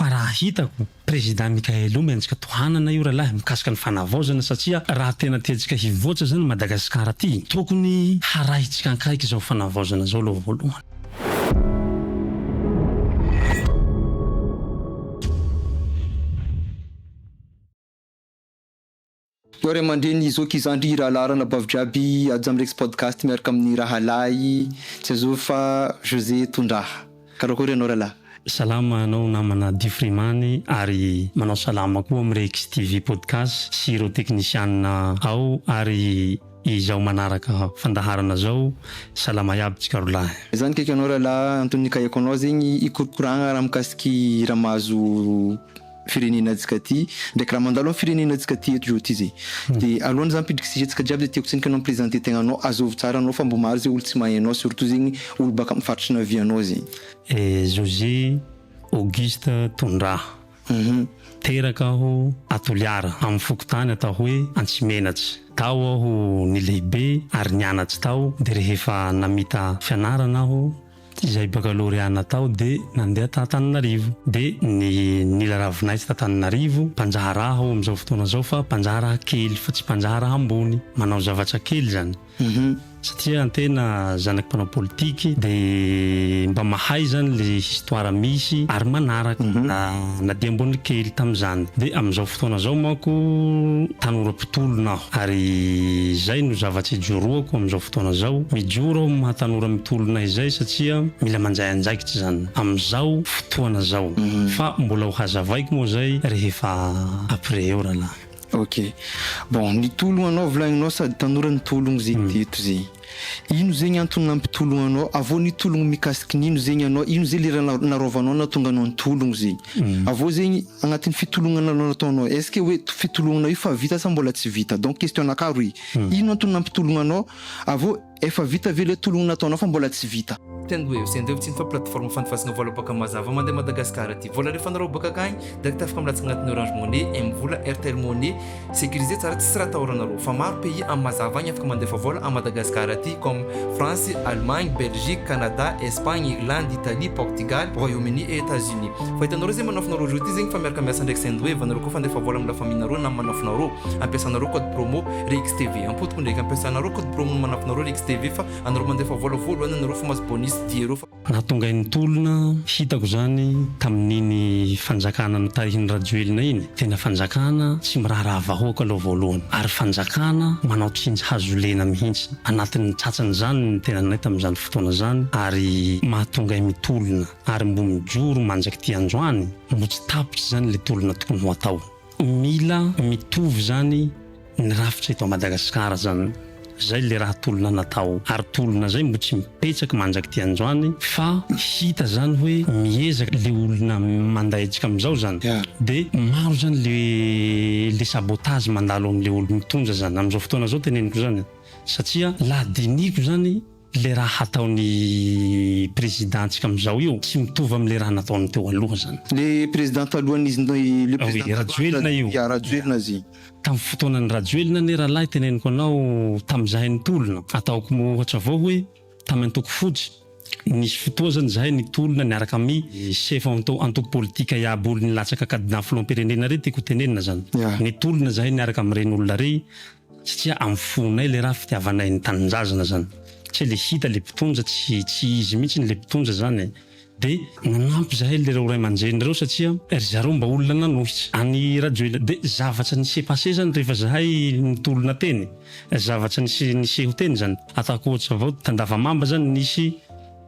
fa raha hitako président Mikaël Menjika tohanana io rahalahy mikasika ny fanavaozana satria raha tena tiantsika hivoatra zany Madagasikara ty tokony harahitsika ankaiky zao fanavaozana zao aloha voalohany. Ore mandreny izo kizandry rahalarana bavy-jiaby ajamrex podcast miaraka amin'ny rahalahy tsy azo fa José Tondraha. Karakory anao rahalahy? Salama anao namana Difrimany ary manao salama koa amin'ny Rex TV podcast sy ireo teknisianina ao ary izao manaraka fandaharana zao salama iaby tsika rolahy. Zany kaiky anao rahalahy Antony Kayako anao zegny ikorokoragna raha mikasiky raha mahazo firenenantsika ty ndraiky raha mandalo amin'ny firenenantsika ty eto ty zay. De alohany zany pidriky sisantsika jiaby de tiako tsiniky anao miprezante tegna anao azovy tsara anao fa mbo maro zay olo tsy mahay anao surtout zegny olo baka amin'ny faritry navianao zegny. José Auguste Tondraha. Teraka aho Atoliara amin'ny fokotany atao hoe Antsimenatsy. Tao aho ny lehibe ary nianatsy tao de rehefa namita fianarana aho izay baccalauréat tao de nandeha Tananarivo de nila ravinaitsy Tananarivo mpanjaharaha aho amin'izao fotoana zao fa mpanjaharaha kely fa tsy mpanjaharaha ambony manao zavatra kely zany. Satria antena zanaky mpanao politiky de mba mahay zany le histoire misy ary manaraka na dia ambony kely tam'izany de amin'izao fotoana zao manko tanora mpitolona aho ary zay no zavatsy ijoroako amin'izao fotoana zao mijoro aho maha tanora mitolona izay satria mila manjay anjaikitsy zany amin'izao fotoana zao fa mbola ho hazavaiko moa zay rehefa après eo rahalahy. Ok. Bon, ny tologno anao volagninao sady tanora ny tologno zegny teto zegny. Ino zegny antony nampitologno anao? Avô ny tologno mikasiky nino zegny anao? Ino zay le raha narovanao natonga anao ny tologno zegny? Avô zegny agnatin'ny fitolognana anao nataonao, est-ce que hoe fitolognana io fa vita sa mbola tsy vita? Donc question naka roy. Ino antony nampitologno anao? Avô efa vita ve le tologno nataonao fa mbola tsy vita? Tendo eo sendeo tsy fa plateforme fanifasana vola baka mazava mandeha Madagascar ty vola rehefa nareo baka akagny direct afaka milatsaka agnatin'ny Orange Money mvola Airtel Money sécurisé tsara tsy raha atahoranareo fa maro pays amin'ny mazava agny afaka mandefa vola à Madagascar ty comme France, Allemagne, Belgique, Canada, Espagne, Irlande, Italie, Portugal, Royaume-Uni et États-Unis. Fa hitanareo zay manafinareo aujourd'hui zany fa miaraka miasa ndraiky Sendwave anareo koa fandefa vola amin'ny la famille nareo na manafinareo ampiasanareo code promo RXTV ampotoko ndraiky ampiasanareo code promo manafinareo RXTV fa anareo mandefa vola voalohany anareo fa mahazo bonus 10 €. Nahatonga ny tolona hitako zany tamin'iny fanjakana notarihin'ny radioelina iny tena fanjakana tsy miraharaha vahoaka aloha voalohany ary fanjakana manao tsinjy hazolena mihitsy anatin'ny tsatsany zany tena nay tamin'izany fotoana zany ary mahatonga mitolona ary mbo mijoro manjaky ty androany mbo tsy tapitra zany le tolona tokony ho atao mila mitovy zany ny rafitra eto Madagasikara zany zay le raha tolona natao ary tolona zay mbo tsy mipetraky manjaky ty androany fa hita zany hoe miezaka le olona mandahitsika am'izao zany de maro zany le sabotage mandalo am'le olo mitondra zany am'izao fotoana zao teneniko zany satria la diniko zany le raha hataon'ny présidentsika am'izao io tsy mitovy am'le raha nataony teo aloha zany. Le président alohan'izy le président Radioelina io. Radioelina zy. Tamin'ny fotoanan'ny radioelina ny rahalahy teneniko anao tamin'izahay ny tolona ataoko ohatra avao hoe tamin'ny antoko fotsy nisy fotoa zany zahay ny tolona niaraka amin'ny chef antoko politika iaby olo nilatsaka kadina filom-pirenena rey tiako tenenina zany ny tolona zahay niaraka amin'ireny olona rey satria amin'ny fonay le raha fitiavanay ny taninjazana zany tsy le hita le mpitondra tsy izy mihitsy le mpitondra zany de nanampy zahay le ray aman-dreny reo satria ry zareo mba olona nanohitsy any radioelina de zavatra nisy passé zany rehefa zahay nitolona teny zavatra niseho teny zany ataoko ohatra avao tandavamamba zany nisy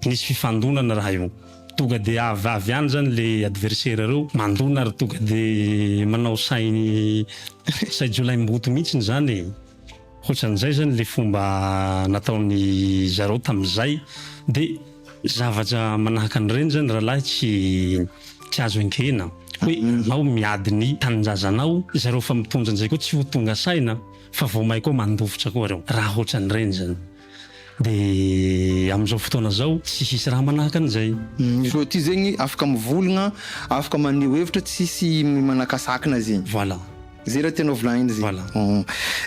fifandonana raha io tonga de avy any zany le adversaire reo mandona ary tonga de manao say jolaim-boto mihitsy zany ohatran'izay zany le fomba nataony zareo tamin'izay de zavatra manahaka an'ireny zany rahalahy tsy azo enkena hoe nao miady ny taninjazanao zareo fa mitondra an'izay koa tsy ho tonga saina fa vao may koa mandofotra koa reo raha ohatran'ireny zany de am'izao fotoana zao tsy hisy raha manahaka an'izay so ty zegny afaka mivolagna afaka maneho hevitra tsisy manakasakina zegny voilà zay raha tena volagniny zegny voilà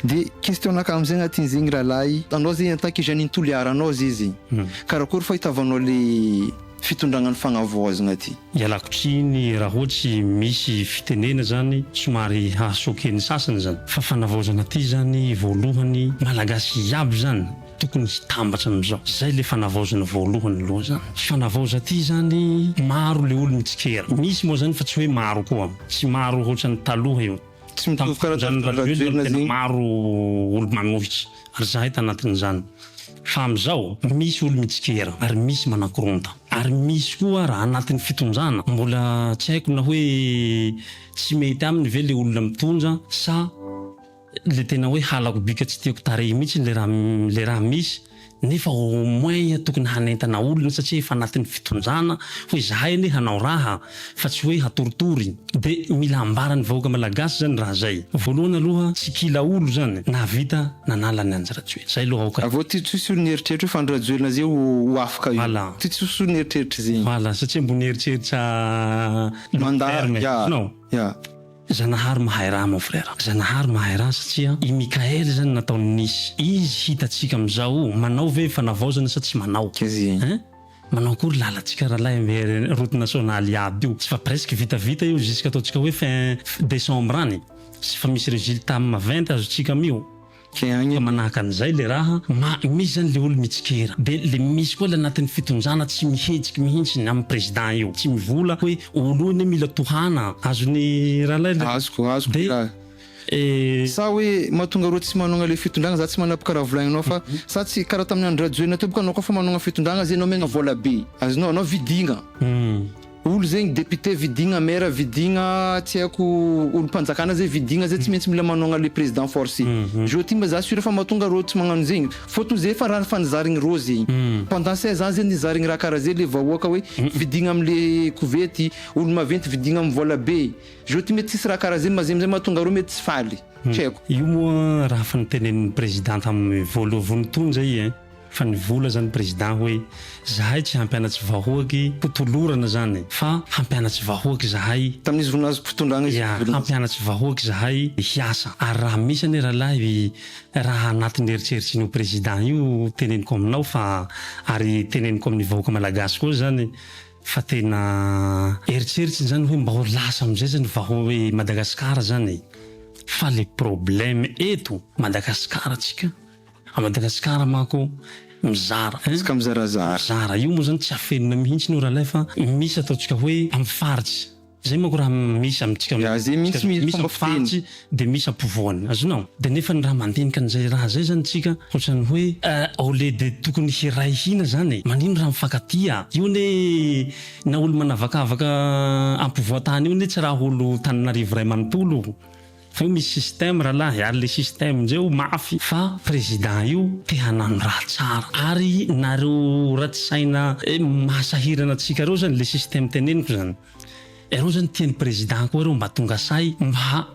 de question naka am'izay agnatin' zegny rahalahy anao zegny en tant que jeune intoliara anao zay zegny karakory fahitavanao le fitondragnan'ny fagnavoazana ty. Ialakotriny raha ohatsy misy fitenena zany somary hahasoken'ny sasany zany fa fanavaozana ty zany voalohany malagasy iaby zany tokony hitambatra am'izao. Zay le fanavaozana voalohany aloha zany. Fanavaoza ty zany maro le olo mitsikera. Misy moa zany fa tsy hoe maro koa. Tsy maro ohatrany taloha io. Tsy mitovy karaha tena maro olo manohitsy ary zahay tanatin'izany. Fa am'izao misy olo mitsikera ary misy manakoronta ary misy koa raha anatin'ny fitonjana mbola tsy haiko na hoe tsy mety aminy ve le olona mitonja sa le tena hoe halako bika tsy tiako tarehy mihitsy le raha misy nefa au moins tokony hanentana olona satria efa anatin'ny fitonjana hoe zahay ane hanao raha fa tsy hoe hatoritory de mila ambarany vahoaka malagasy zany raha zay. Voalohany aloha tsy kila olo zany na vita nanala ny anjaratsy zay aloha aoka. Avao ty tsisy olo nieritreritry hoe fandrajoelina zay ho afaka io. Voilà. Ty tsisy olo nieritreritry zay. Voilà, satria mbony eritreritra mandara. No. Ya. Zanahary mahay raha mon frère. Zanahary mahay raha satria i Mikael zany nataony nisy. Izy hitatsika am'izao manao ve fanavaozana sa tsy manao? Kazy. Manao akory lalatsika rahalahy ame route nationale iaby io. Tsy fa presque vita io jusqu'à ataotsika hoe fin décembre any. Sy fa misy résultat ma 20 azotsika amio. Kegny manahaka an'izay le raha misy zany le olo mitsikera de le misy koa le anatin'ny fitonjana tsy mihetsiky mihitsy amin'ny président io tsy mivola hoe olo iny mila tohana azony rahalahy azoko sa hoe mahatonga reo tsy manonga le fitondragna za tsy manapaka raha volagninao fa sa tsy karaha tamin'ny andro rajoena teo boka anao koa fa manonga fitondragna zay anao megna vola be azonao anao vidigna olo zegny député vidigna maire vidigna tsy haiko olo mpanjakana zay vidigna zay tsy maintsy mila manonga le président forcé jo ty mba za sura fa mahatonga reo tsy magnano zegny fotony zay fa raha fa nizarigny reo zegny pendant 16 ans zay nizarigny raha karaha zay le vahoaka hoe vidigna am'le kovety olo maventy vidigna amy vola be jo ty mety tsisy raha karaha zay mazay am'zay mahatonga reo mety tsy faly tsy haiko io moa raha fa nitenen'ny président amin'ny voalohany tonja i fa nivola zany président hoe zahay tsy hampianatsy vahoaky potolorana zany fa hampianatsy vahoaky zahay tamin'izy vonazy fitondragna izy hampianatsy vahoaky zahay hiasa ary raha misy ane rahalahy raha anatin'ny eritseritsy ny président io teneniko aminao fa ary teneniko amin'ny vahoaka malagasy koa zany fa tena eritseritsy zany hoe mba ho lasa am'izay zany vahoa Madagasikara zany fa le problème eto Madagasikara tsika a Madagasikara mako mizara tsika mizarazara io moa zany tsy afenina mihitsy no rahalahy fa misy ataotsika hoe amin'ny faritsy zay mako raha misy amitsika misy fomba faritsy de misy ampovoany azonao de nefa ny raha mandinika an'izay raha zay zany tsika ohatrany hoe au lieu de tokony hiray hina zany manino raha mifankatia io ne na olo manavakavaka ampovoan-tany io ne tsy raha olo Tananarivo ray manontolo fa io misy système rahalahy ary le système nzay mafy fa président io te hanano raha tsara ary nareo ratsaina mahasahirana atsika reo zany le système teneniko zany reo zany tian'ny président koa reo mba tonga say mba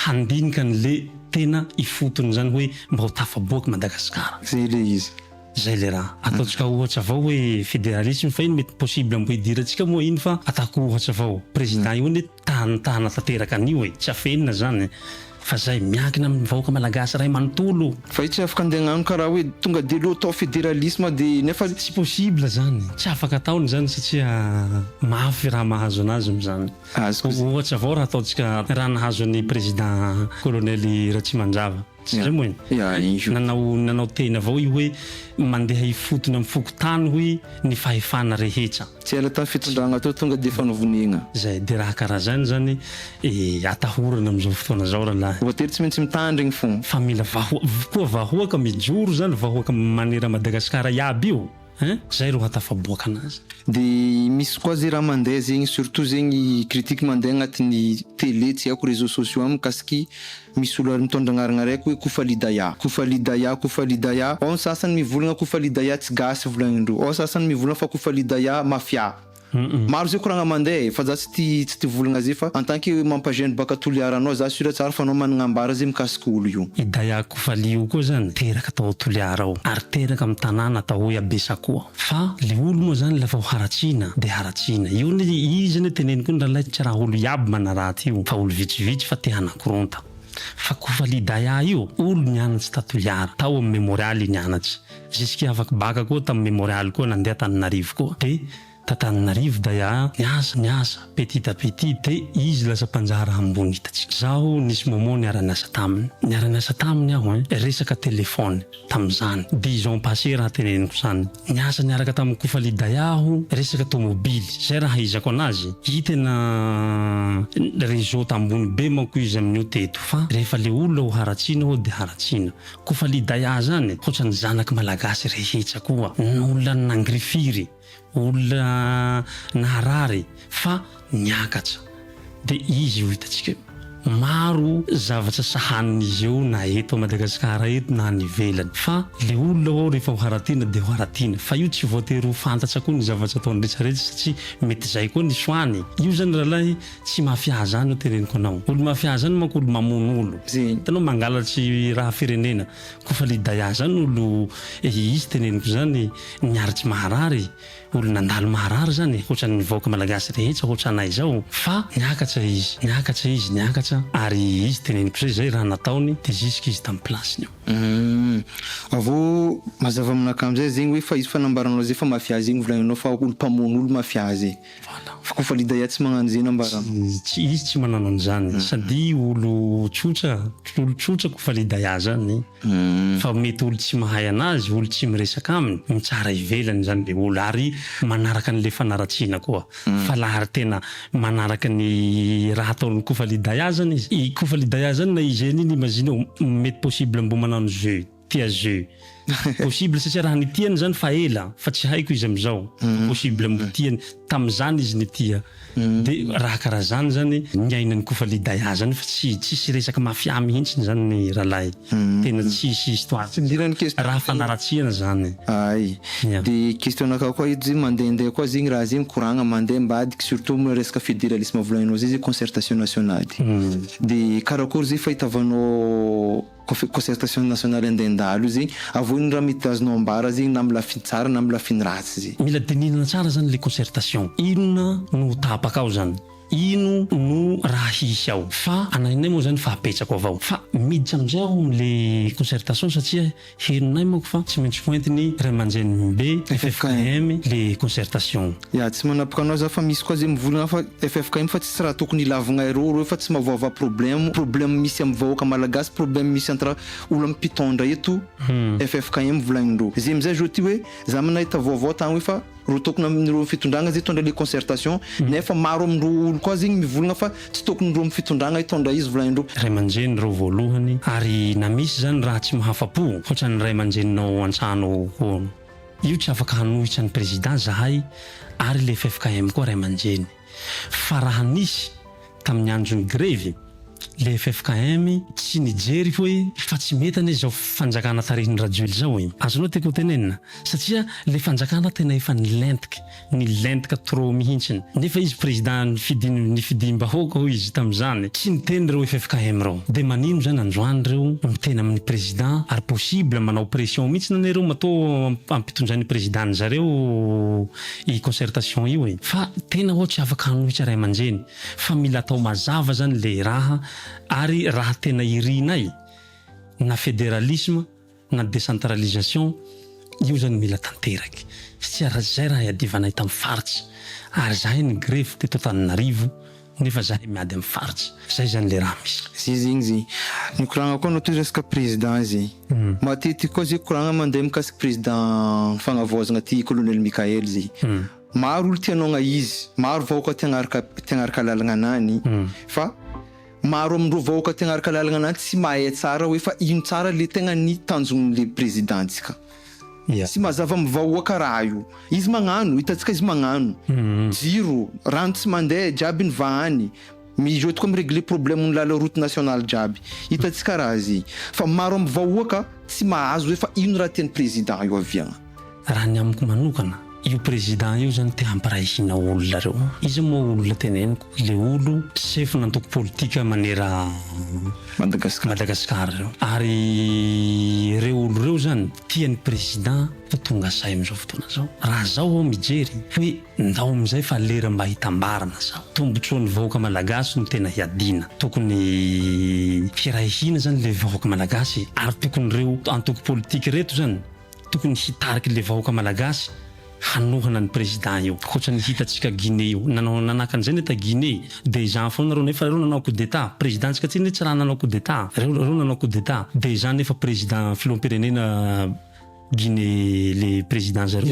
handinika an'le tena ifotony zany hoe mba ho tafaboaky Madagasikara zay le izy zay le raha ataotsika ohatsy avao hoe fédéralisme fa ino mety possible amboidir atsika moa ino fa atako ohatsy avao président io ne tahana tanteraka an'io tsy afenina zany fa zay miankina amin'ny vahoaka malagasy ray manontolo fa io tsy afaka andeha karaha hoe tonga de lo atao fédéralisme de nefa tsy possible zany tsy afaka ataony zany satria mafy raha mahazo anazy am'zany ohatsy avao raha ataotsika raha nahazo ny président colonel Ratsimandrava zay moa nanao tena avao io hoe mandeha hifotony amin'ny fokotany hoe ny fahefana rehetra tsy ela tamin'ny fitondragna tao tonga de fanovonegna zay de raha karaha zany zany atahorana am'izao fotoana zao rahalahy voatery tsy maintsy mitandrigny fogna fa mila koa vahoaka mijoro zany vahoaka manera Madagasikara iaby io zay ro hatafaboaka anazy de misy koa zay raha mandeha zegny surtout zegny critique mandeha agnatin'ny télé tsy haiko réseaux sociaux amy kasky misy olo mitondra agnarana raiky hoe Kofalidaya ao ny sasany mivolagna Kofalidaya tsy gasy volagnindreo ao sasany mivolagna fa Kofalidaya mafia maro zay koragna mandeha fa za tsy ty volagna zay fa en tant que mampagendre baka toliaranao za sura tsara fa anao managna ambara zay mikasiky olo io Idaya Kofali io koa zany teraka tao toliara ao ary teraka amin'ny tanàna atao hoe Abesakoa fa le olo moa zany lafa ho haratsina de haratsina io ne izy ne teneniko ny rahalahy tsy raha olo iaby manaraty io fa olo vitsivitsy fa te hanakoronta fa Kofalidaya io olo nianatsy tatoliara tao amin'ny mémorial nianatsy jusqu'à avaky baka koa tamin'ny mémorial koa nandeha Tananarivo koa de Tantanarivo da niasa petit à petit de izy lasa mpanjara ambony hitatsika. Zaho nisy momo niara-niasa taminy aho resaka telefôny tam'izany 10 ans passé raha teneniko zany. Niasa niaraka tamin'ny Kofalidaya aho resaka tomobily zay raha izako anazy. I tena réseau tambony be manko izy amin'io teto fa rehefa le olona ho haratsina ho de haratsina. Kofalidaya zany ohatrany zanaky malagasy rehetra koa, olona nangrifiry, olona naharary fa niakatra. De izy ho hitatsika maro zavatra sahanin'izy eo na eto a Madagasikara eto na any ivelany. Fa le olona ao rehefa ho haratina de ho haratina. Fa io tsy voatery ho fantatra koa ny zavatra ataony rehetrarehetra satria mety zay koa ny soany. Io zany rahalahy tsy mafia zany no tereniko anao. Olo mafia zany manko olo mamono olo. Hitanao mangalatsy raha firenena. Kofalidaya zany olo izy teneniko zany niaritry maharary, olo nandalo maharary zany ohatran'ny vahoaka malagasy rehetra ohatranay zao. Fa niakatra izy ary izy teneniko zay raha nataony de jusque izy tamin'ny plasiny io. Avô mazava aminaka am'zay zegny hoe fa izy fanambaranao zay fa mafia zegny volagninao fa olo mpamono olo mafia zay. Fa Kofalidaya tsy magnano zay nambarana. Izy tsy manano an'izany sady olo tsotra Kofalidaya zany. Fa mety olo tsy mahay anazy, olo tsy miresaka aminy, mitsara ivelany zany le olo ary manaraka an'le fanaratsiana koa. Fa laha tena manaraka ny raha ataon'ny Kofalidaya zany izy. I Kofalidaya zany na izy eny imagine mety possible mbo manano jeu, tia jeu. Possible satria raha nitiany zany fa ela, fa tsy haiko izy am'izao. Possible mbo tiany tam'izany izy nitia. De raha karaha zany zany niainan'ny Kofalidaya zany fa tsy resaka mafia mihitsy zany ny rahalahy. Tena tsisy histoire. Raha fanaratsiana zany. Ay. De question-naka koa ito zegny mandehandeha koa zegny raha zegny koragna mandeha mbadiky surtout amin'ny resaka fédéralisme volagninao zay concertation nationale. De karakory zay fahitavanao concertation nationale andendalo zegny avoiny raha mety azonao ambara zegny na am'lafiny tsara na am'lafiny ratsy zegny. Mila dinihana tsara zany le concertation. Inona no tapaka ao zany? Ino no raha hisy ao? Fa anainay moa zany fa apetrako avao. Fa miditra am'izay aho am'le concertation satria henonay manko fa tsy maintsy poentiny Ray aman-jenim-be FFKM le concertation. Ya tsy manapaka anao za fa misy koa zay mivolagna fa FFKM fa tsy raha tokony ilavagna reo fa tsy mavoava problème misy amin'ny vahoaka malagasy, problème misy entre olo mpitondra eto FFKM volagnin-dreo. Zay am'izay zao ty hoe za manahita vaovao tagny hoe fa ro tokony amin'ireo fitondragna zay tondra le concertation nefa maro amin'ireo olo koa zegny mivolagna fa tsy tokony reo fitondragna hitondra izy volagnin-dreo. Ray aman-dreny reo voalohany ary na misy zany raha tsy mahafapo ohatran'ny ray aman-dreninao an-trano koa. Io tsy afaka hanohitra ny président zahay ary le FFKM koa ray aman-dreny. Fa raha nisy tamin'ny andron'ny grevy le FFKM tsy nijery hoe fa tsy mety ane zao fanjakana tarihin'ny Rajoely zao azonao teko tenenina satria le fanjakana tena efa nilentika trop mihitsiny nefa izy président ny fidim-bahoaka ho izy tam'izany tsy niteny reo FFKM reo de manino zany androany reo miteny amin'ny président ary possible manao pression mihitsy na nereo matao ampitondran'ny président zareo i concertation io fa tena ho tsy afaka hanohitra ray aman-dreny fa mila atao mazava zany le raha ary raha tena irinay na fédéralisme na décentralisation io zany mila tanteraky satria raha zay raha iadivanay tamin'ny faritsy ary zahay ny grefy teto Antananarivo nefa zahay miady amin'ny faritsy zay zany le raha misy zay zegny zay nikoragna koa noto resaka président zay matetiky koa zay koragna mandeha mikasiky président fagnavoazagna ty colonel Mikael zay maro olo tianao izy maro vahoaka tiagnaraka lalagna anany fa maro amin'ireo vahoaka tiagnaraka lalagna anany tsy mahay tsara hoe fa ino tsara le tegna ny tanjon'le présidentsika. Sy mazava mivahoaka raha io izy magnano hitatsika izy magnano jiro rano tsy mandeha jiaby ny vahany mijoty koa miregle problème ny lala route nationale jiaby hitatsika raha zay fa maro amin'ny vahoaka tsy mahazo hoe fa ino raha tian'ny président io aviagna. Raha ny amiko manokana io président io zany te hampirahihina olona reo izy moa olona teneniko le olo chef nantoko politika manera Madagasikara reo ary reo olo reo zany tian'ny président fa tonga say am'izao fotoana zao raha zao ao mijery hoe ndao am'izay fa lera mba hitambarana zao tombontsoan'ny vahoaka malagasy no tena hiadina tokony hirahihina zany le vahoaka malagasy ary tokony reo antoko politika reto zany tokony hitariky le vahoaka malagasy hanohana ny président io ohatrany hitantsika Guinée io nanaka an'izay neta Guinée déjà foana reo nefa reo nanao coup d'état présidentsika tsy raha nanao coup d'état reo nanao coup d'état déjà nefa président filoham-pirenena Guinée le président zareo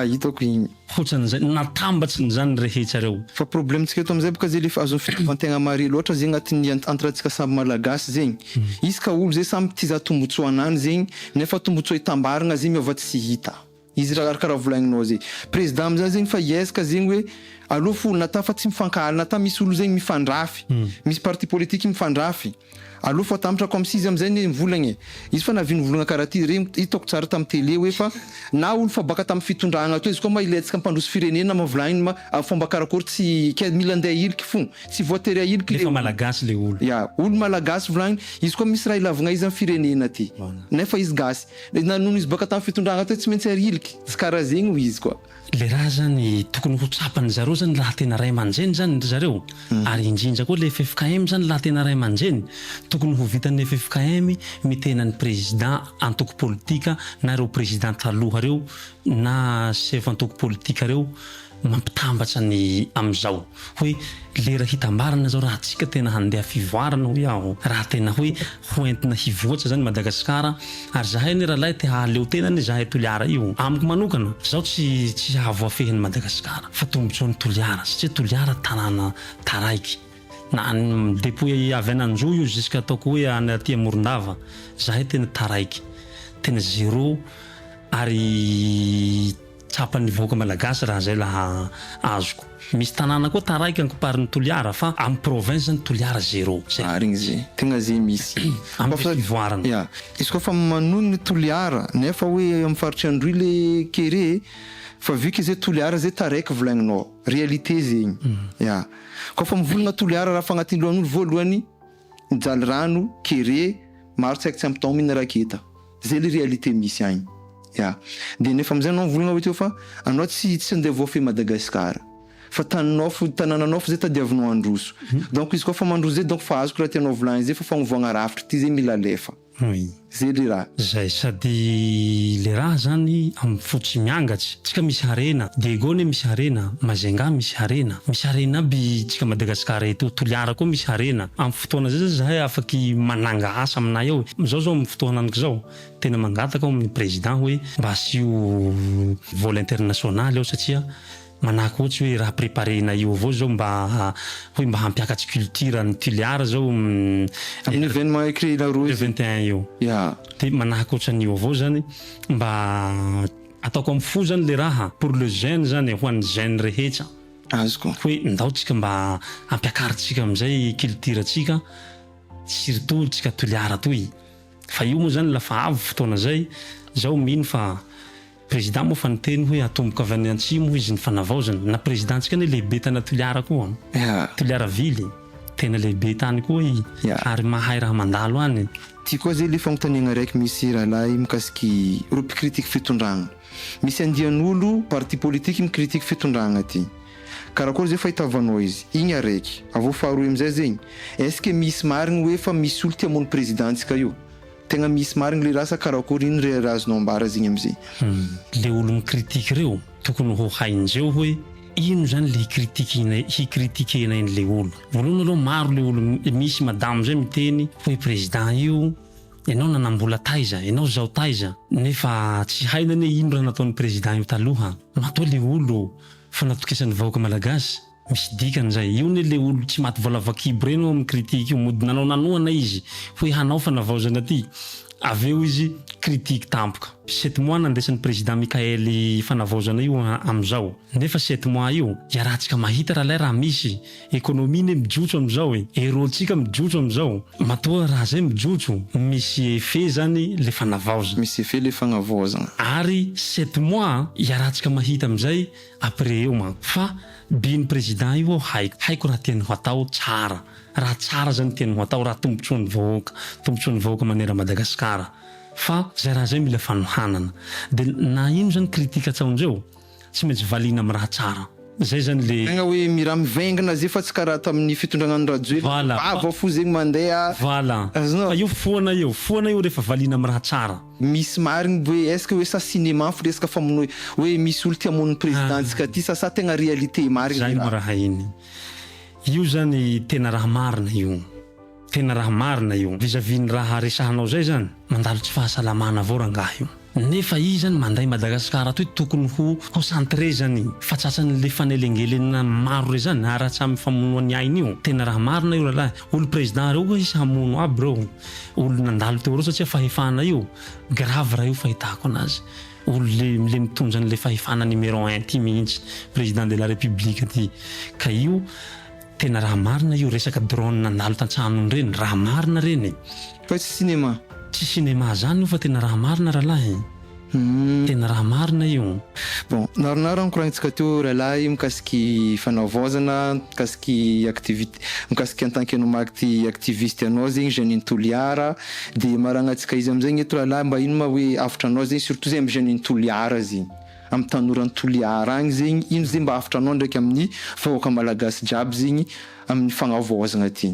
hitako igny ohatran'izay natambatsy n'izany rehetra reo fa problèmetsika eto am'izay boka zay le azon'ny fitaovan-tegna mare loatra zay agnatin'ny entre-tsika samby malagasy zegny izy ka olo zay samby ty za tombotsoa anany zegny nefa tombotsoa itambaragna zay miova tsy hita izy karaha volagninao zay président am'zay zegny fa iezaka zegny hoe aloha fo nata fa tsy mifankaly nata misy olo zegny mifandrafy misy parti politique mifandrafy aloha fa tambatra comme si izy am'zay mivolagna izy fa navy nivolagna karaha ty regny hitako tsara tamy télé hoe fa na olo fa baka tamy fitondragna to izy koa ma iletsika mpandroso firenena mavolagniny fomba karakory tsy mila andeha iliky fo tsy voatery ahiliky le malagasy le olo olo malagasy volagniny izy koa misy raha ilavagna izy amy firenena ty nefa izy gasy nanono izy baka tamy fitondragna to tsy maintsy ahiliky tsy karaha zegny ho izy koa le raha zany tokony ho tsapany zareo zany laha tena ray aman-dreny zany zareo ary indrindra koa le FFKM zany laha tena ray aman-dreny tokony ho vitan'ny FFKM mitena ny président antoko politika na reo président taloha reo na chef antoko politika reo mampitambatsa ny am'izao hoe lera hitambarana zao raha tsika tena handeha fivoarana hoe aho raha tena hoe hoentina hivoatra zany Madagasikara ary zahay ny raha lahy te haleo tena ny zahay toliara io amiko manokana zao tsy hahavoafehin'ny Madagasikara fa tombotsoan'ny toliara satria toliara tanàna taraiky na depuis avy ananjo io jusqu'à ataoko hoe anaty Morondava zahay tena taraiky tena zéro ary tsapan'ny vahoaka malagasy raha zay laha azoko misy tanàna koa taraiky ankoparin'ny toliara fa amin'ny province ny toliara zéro regny zay tegna zay misy amin'ny fivoarana izy koa fa manono ny toliara nefa hoe amin'ny faritry androy le kere fa vu que zay toliara zay taraiky volagninao réalité zegny koa fa mivolagna toliara raha fa agnatin'ny lohan'olo voalohany mijaly rano kere maro tsy haiko tsy ampy tao mihina raketa zay le réalité misy agny de nefa am'izay anao mivolagna hoe teo fa anao tsy andeha voafehy Madagasikara fa tanànanao fa zay tadiavinao androso donc izy koa fa mandroso zay donc fa azoko raha tianao volagny zay fa fagnovoagna rafitra ty zay mila lefa zay le raha zay sady le raha zany amin'ny fotsy miangatsy tsika misy harena Diegone misy harena Mazenga misy harena aby tsika Madagasikara eto toliara koa misy harena amin'ny fotoana zay zahay afaky mananga asa aminay ao zao amin'ny fotoana anako zao tena mangataka amin'ny président hoe mba asio vol international ao satria manako ohatsy hoe raha préparena io avao zao mba hampiakatsy culture ny toliara zao amin'ny événement écrit la rose 21 io de manako ohatran'io avao zany mba ataoko amin'ny fo zany le raha pour le jeune zany ho an'ny jeune rehetra azoko hoe ndao tsika mba hampiakaritsika am'izay culture tsika surtout tsika toliara toy fa io moa zany lafa avy fotoana zay zao mino fa président moa fa niteny hoe atomboka avy any antsimo izy ny fanavaozana na président tsika ny lehibe tana toliara koa toliara vily tena lehibe tany koa ary mahay raha mandalo any ty koa zay le fagnontaniagna raiky misy rahalahy mikasiky ro mpikritike fitondragna misy andian'olo parti politique mikritike fitondragna ty karakory zay fahitavanao izy igny araiky avao faharoy am'izay zegny est-ce que misy marigny hoe fa misy olo ty hamono présidentsika io tegna misy marigny le rasa karakory iny re razonao ambara zegny am'izay le olo mikritike reo tokony ho haindreo hoe ino zany le hikritikena iny le olo voalohany aloha maro le olo misy madamo zay miteny hoe président io ianao nanambola taiza ianao zao taiza nefa tsy hainany ino raha nataon'ny président io taloha matoa le olo fa natokesan'ny vahoaka malagasy misy dikany zay io ne le olo tsy maty voalavakibo reny amin'ny kritike io mody nanao nanoana izy hoe hanao fanavaozana ty aveo izy critique tampoka 7 mois nandesan'ny président Mikaely fanavaozana io am'izao nefa 7 mois io rahatsika mahita raha misy économie ne mijotso am'izao euro-tsika mijotso am'izao matoa raha zay mijotso misy effet zany le fanavaozana misy effet le fanavaozana ary 7 mois rahatsika mahita am'izay après eo manko fa biny président io haiko raha tiany ho atao tsara raha tsara zany tiany ho atao raha tombontsoan'ny vahoaka manera Madagasikara fa zay raha zay mila fanohanana de na ino zany kritika atsaondreo tsy maintsy valina amin'ny raha tsara zay zany le tegna hoe mira mivengana zay fa tsy karaha tamin'ny fitondragnan'ny Rajoelina Voilà. ava fo zegny mandeha voilà azonao fa io foana io rehefa valiana amin'ny raha tsara misy marigny hoe est-ce que hoe sa cinéma fo resaka famonoa hoe misy olo tia hamono présidentsika ty sa tegna réalité marigny zay mo raha iny io zany tena raha marina io tena raha marina io vis-à-vis ny raha resahanao zay zany mandalo tsy fahasalamana avao rangahy io nefa i zany manday Madagasikara toy tokony ho concentré zany fa tsatsany fanelengelena maro re zany aratsy amin'ny famonoa ny ainy io tena raha marina io ralahy olo président reo koa isy hamono aby reo olo nandalo teo reo satria fahefana io grave raha io fahitako anazy olo le mitondra an'le fahefana numéro 1 ty mihitsy président de la république ty ka io tena raha marina io resaka drone nandalo tantsanon reny raha marina reny fa tsy cinéma tsy cinéma zany io fa tena raha marina ralahy tena raha marina io bon naronaro ankoragnitsika teo ralahy mikasiky fanavaozana mikasiky activité mikasiky en tant que anao ty activiste anao zegny Jeanine Toliara de maragnatsika izy amizay eto ralahy mba ino ma hoe afatra anao zegny surtout zegny amy Jeanine Toliara zegny amin'ny tanoran'ny Toliara agny zegny ino zegny mba afatra anao ndraiky amin'ny vahoaka malagasy jiaby zegny amin'ny fagnavaozana ty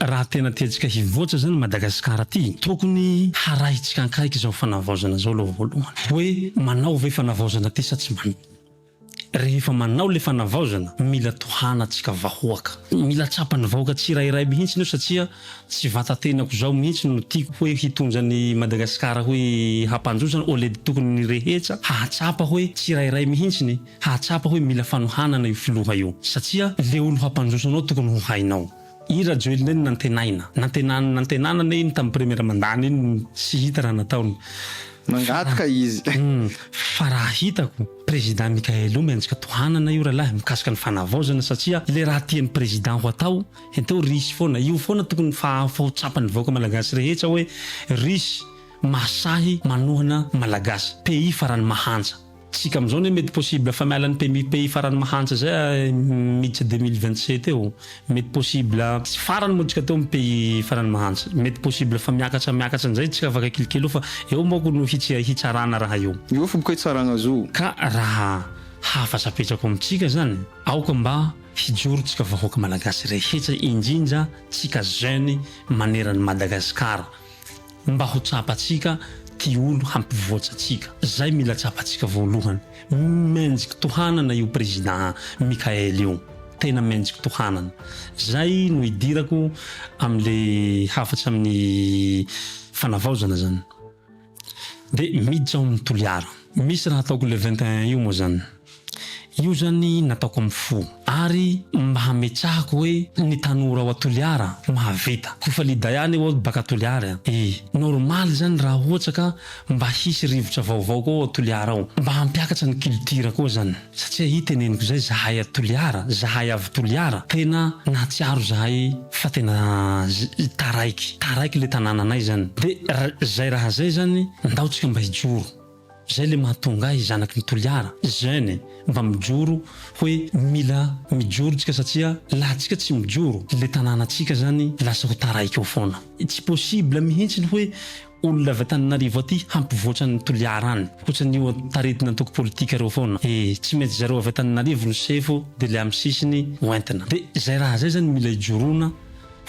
raha tena tiantsika hivoatra zany Madagasikara ty tokony harahitsika ankaiky zao fanavaozana zao aloha voalohany hoe manao ve fanavaozana ty sa tsy manao rehefa manao le fanavaozana mila tohana atsika vahoaka mila tsapany vahoaka tsirairay mihitsy io satria tsy vatatenako zao mihitsy no tiako hoe hitondra ny Madagasikara hoe hampanjosana ole tokony rehetra hahatsapa hoe tsirairay mihitsy hahatsapa hoe mila fanohanana io filoha io satria le olo hampanjosanao tokony ho hainao i Rajoelina iny nantenanana iny tamin'ny première mandany iny tsy hita raha nataony mangataka izy fa raha hitako président Mikaël io mianjika tohanana io ralahy mikasika ny fanavaozana satria le raha tian'ny président ho atao entao risy foana io foana tokony fahotsapany vahoaka malagasy rehetra hoe risy masahy manohana malagasy pays farany mahanja tsika amizao ne mety possible fa miala ny pays farany mahantsa zay miditsy 2027 eo mety possible farany motsika teo amin'ny pays farany mahantsa mety possible fa miakatra an'izay tsika afaka kelikely fa eo moko no hitsarana raha io io fo boka hitsarana zo ka raha hafasapetrako amitsika zany aoka mba hijoro tsika vahoaka malagasy rehetra indrindra tsika jeune maneran'ny Madagasikara mba ho tsapatsika ty olo hampivoatra atsika zay mila tsapatsika voalohany menjiky tohanana io président Mikaël io tena menjiky tohanana zay no idirako am'le hafatsy amin'ny fanavaozana zany de miditra ao amin'ny Toliara misy raha ataoko le 21 io moa zany io zany nataoko amin'ny fo ary mba hametrahako hoe ny tanora ao Toliara mahavita kofa lidayany eo baka Toliara normal zany raha ohatra ka mba hisy rivotra vaovao koa ao Toliara ao mba hampiakatra ny culture koa zany satria hiteneniko zay zahay Toliara zahay avy Toliara tena natsiaro zahay fa tena taraiky le tanànanay zany de zay raha zay zany ndaotsika mba hijoro zay le mahatonga zanaky ny Toliara jeune mba mijoro hoe mila mijoro tsika satria laha tsika tsy mijoro le tanànatsika zany lasa ho taraiky eo foana tsy possible mihitsy hoe olona avy Antananarivo aty hampivoatra ny Toliara any ohatrany io taritina antoko politika reo foana tsy mety zareo avy Antananarivo ny sefo de le amin'ny sisiny hoentina de zay raha zay zany mila ijorona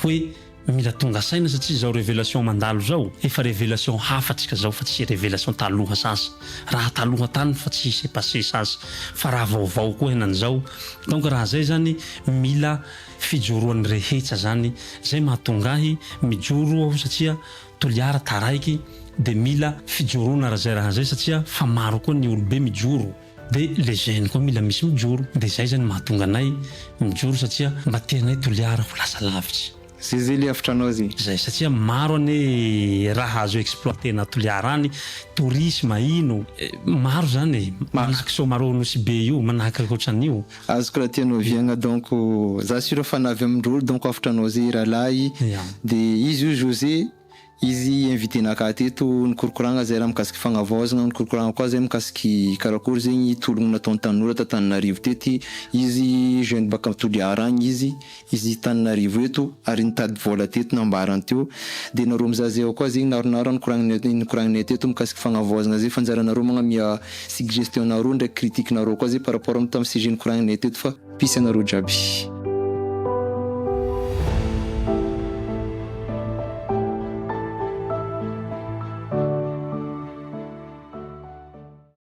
hoe mila tonga saina satria zao révélation mandalo zao efa révélation hafatsika zao fa tsy révélation taloha sasy raha taloha tany fa tsy s'est passé sasy fa raha vaovao koa henan'izao donc raha zay zany mila fijoroan'ny rehetra zany zay mahatongahy mijoro aho satria Toliara taraiky de mila fijorona raha zay satria fa maro koa ny olobe mijoro de les jeunes koa mila misy mijoro de zay zany mahatonga anay mijoro satria mba tianay Toliara ho lasa lavitsy zay le afitranao zay satria maro ane raha azo exploiter na Toliara any tourisme ino maro zany manahaky Somaro Nosy-be io manahaky ohatran'io azoko raha tianao viagna donc za sura fanavy amindrolo donc afitranao zay rahalahy de izy io José izy invité naka teto nikorokoragna zay raha mikasiky fagnavaozagna, nikorokoragna koa zay mikasiky karakory zegny tologno nataony tanora ta Tananarivo tety. Izy jeune baka Toliara agny izy Tananarivo eto ary nitady vola teto nambarany teo. De nareo mizazeo koa zegny naronaro nikororagnay teto mikasiky fagnavaozagna zay fa anjaranareo magnamia suggestion nareo ndraiky critique nareo koa zay par rapport amin'ny tamin'ny sujet nikororagnay teto fa peace anareo jiaby.